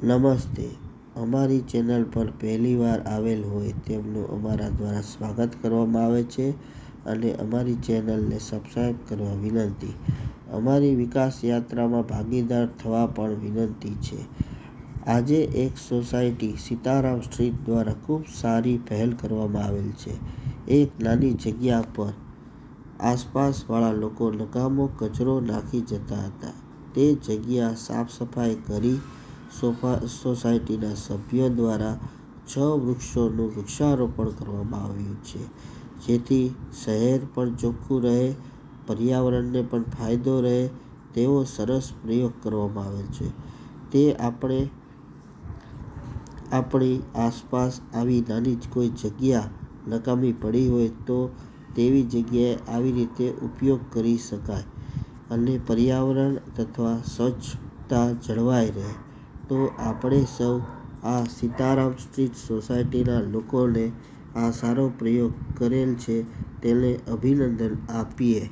નમસ્તે. અમારી ચેનલ પર પહેલીવાર આવેલ હોય તેમનું અમારા દ્વારા સ્વાગત કરવામાં આવે છે અને અમારી ચેનલને સબસ્ક્રાઈબ કરવા વિનંતી. અમારી વિકાસ યાત્રામાં ભાગીદાર થવા પણ વિનંતી છે. આજે એક સોસાયટી સીતારામ સ્ટ્રીટ દ્વારા ખૂબ સારી પહેલ કરવામાં આવેલ છે. એક નાની જગ્યા પર આસપાસવાળા લોકો નકામો કચરો નાખી જતા હતા. તે જગ્યા સાફ સફાઈ કરી સોસાયટીના સભ્યો દ્વારા 6 વૃક્ષોનું વૃક્ષારોપણ કરવામાં આવ્યું છે, જેથી શહેર પણ ચોખ્ખું રહે, પર્યાવરણને પણ ફાયદો રહે તેવો સરસ પ્રયોગ કરવામાં આવેલ છે. તે આપણી આસપાસ આવી નાની કોઈ જગ્યા નકામી પડી હોય તો તેવી જગ્યાએ આવી રીતે ઉપયોગ કરી શકાય અને પર્યાવરણ તથા સ્વચ્છતા જળવાઈ રહે. તો આપણે સૌ આ સીતારામ સ્ટ્રીટ સોસાયટીના લોકોને આ સારો પ્રયોગ કરેલ છે તેને અભિનંદન આપીએ.